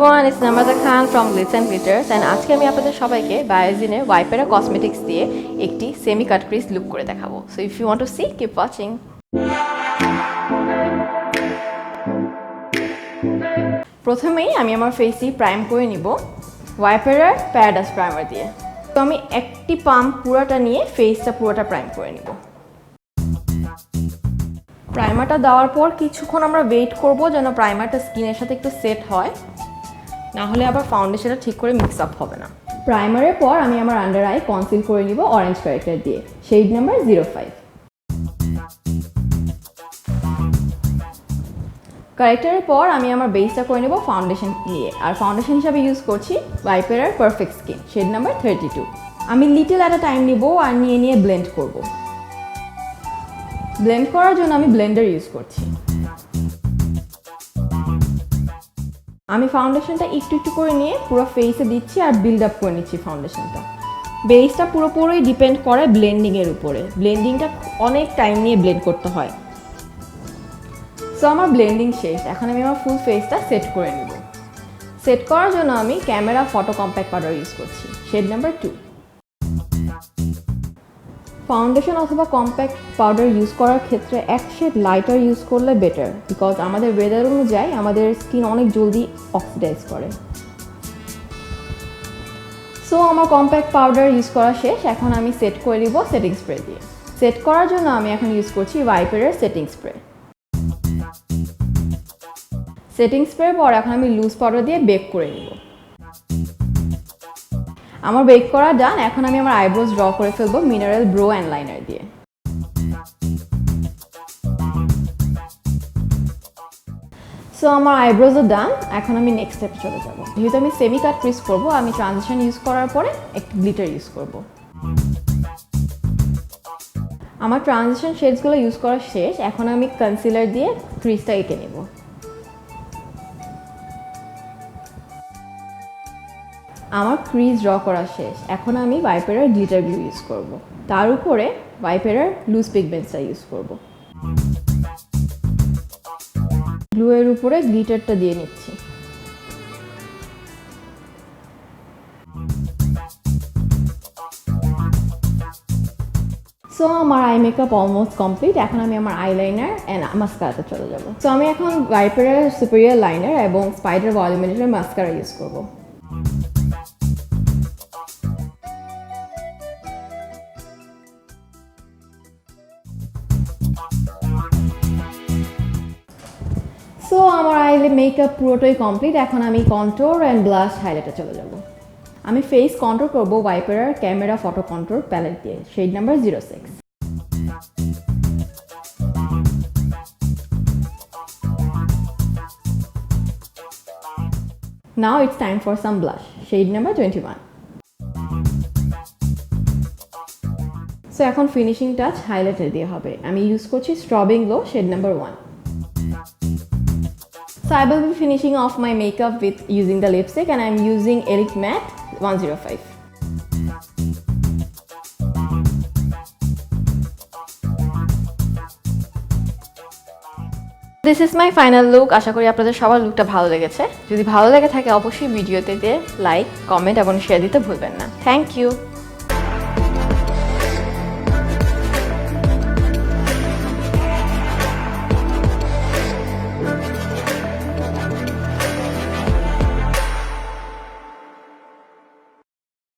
everyone, it's Namrata Khan from Glitz and Glitters and আজকে আমি আপনাদের সবাইকে Bio-Xin এর Vipera Cosmetics দিয়ে একটি semi cut crease look করে দেখাবো. So if you want to see, keep watching. প্রথমেই আমি আমার ফেসটি প্রাইম করে নিব Vipera Paradise Primer দিয়ে. তো আমি একটি পাম্প পুরোটা নিয়ে ফেসটা পুরোটা প্রাইম করে নিব. প্রাইমারটা দেওয়ার পর কিছুক্ষণ আমরা ওয়েট করব যেন প্রাইমারটা স্কিনের সাথে একটু সেট হয়, না হলে আবার ফাউন্ডেশনটা ঠিক করে মিক্স আপ হবে না। প্রাইমারের পর আমি আমার আন্ডার আই কনসিল করে নিব অরেঞ্জ কারেক্টার দিয়ে, শেড নাম্বার 05। কারেক্টারের পর আমি আমার বেসটা করে নেব ফাউন্ডেশন দিয়ে, আর ফাউন্ডেশন হিসাবে ইউজ করছি ভাইপেরার পারফেক্ট স্কিন, শেড নাম্বার 32। আমি লিটল অ্যাট আ টাইম নিব আর নিয়ে ব্লেন্ড করব। ব্লেন্ড করার জন্য আমি ব্লেন্ডার ইউজ করছি। আমি ফাউন্ডেশনটা একটু করে নিয়ে পুরো ফেসে দিচ্ছি আর বিল্ড আপ করে নিচ্ছি ফাউন্ডেশনটা। বেসটা পুরোপুরি ডিপেন্ড করে ব্লেন্ডিংয়ের উপরে, ব্লেন্ডিংটা অনেক টাইম নিয়ে ব্লেন্ড করতে হয়। সো আমার ব্লেন্ডিং শেষ, এখন আমি আমার ফুল ফেসটা সেট করে নেব। সেট করার জন্য আমি camera photo compact powder use করছি, শেড নাম্বার 2। ফাউন্ডেশন অথবা কম্প্যাক্ট পাউডার ইউজ করার ক্ষেত্রে এক শেড লাইটার ইউজ করলে বেটার, বিকজ আমাদের ওয়েদার অনুযায়ী আমাদের স্কিন অনেক জলদি অক্সিডাইজ করে। সো আমার কম্প্যাক্ট পাউডার ইউজ করা শেষ, এখন আমি সেট করে নিব সেটিং স্প্রে দিয়ে। সেট করার জন্য আমি এখন ইউজ করছি ভাইপেরার সেটিং স্প্রে। সেটিং স্প্রের পর এখন আমি লুজ পাউডার দিয়ে বেক করে নিব। আমার বেক করা ডান, এখন আমি আমার আইব্রোজ ড্র করে ফেলবো মিনারেল ব্রো অ্যান্ড লাইনার দিয়ে। সো আমার আইব্রোজও ডান, এখন আমি নেক্সট স্টেপে চলে যাব। যেহেতু আমি সেমি কাট ক্রিজ করব, আমি ট্রানজিশন ইউজ করার পরে একটু গ্লিটার ইউজ করব। আমার ট্রানজিশন শেডসগুলো ইউজ করা শেষ, এখন আমি কনসিলার দিয়ে ক্রিজটা এঁকে নেব। আমার ক্রিজ ড্র করা শেষ, এখন আমি ভাইপেরার গ্লিটার গ্লু ইউজ করব। তার উপরে ভাইপেরার লুজ পিগমেন্টসটা ইউজ করব। গ্লুয়ের উপরে গ্লিটারটা দিয়ে নিচ্ছি। সো আমার আই মেকআপ অলমোস্ট কমপ্লিট, এখন আমি আমার আইলাইনার অ্যান্ড মাস্কারাতে চলে যাব। সো আমি এখন ভাইপেরার সুপিরিয়র লাইনার এবং স্পাইডার ভলিউমিনেটর মাস্কারা ইউজ করব। সো আমার আই মেকআপ পুরোটাই কমপ্লিট, এখন আমি কন্ট্রোর অ্যান্ড ব্লাশ হাইলাইটে চলে যাব। আমি ফেস কন্ট্রোর করব ভাইপেরার ক্যামেরা ফটো কন্ট্রোর প্যালেট দিয়ে, shade number 06। Now it's time for some blush, shade number 21। So এখন ফিনিশিং টাচ হাইলাইটার দিয়ে হবে। আমি ইউজ করছি strawberry glow, shade number 1। So I will be finishing off my makeup with using the lipstick, and I'm using Elite Matte 105. This is my final look. আশা করি আপনাদের সবার লুকটা ভালো লেগেছে। যদি ভালো লেগে থাকে অবশ্যই ভিডিওতে লাইক, কমেন্ট এবং শেয়ার দিতে ভুলবেন না। Thank you.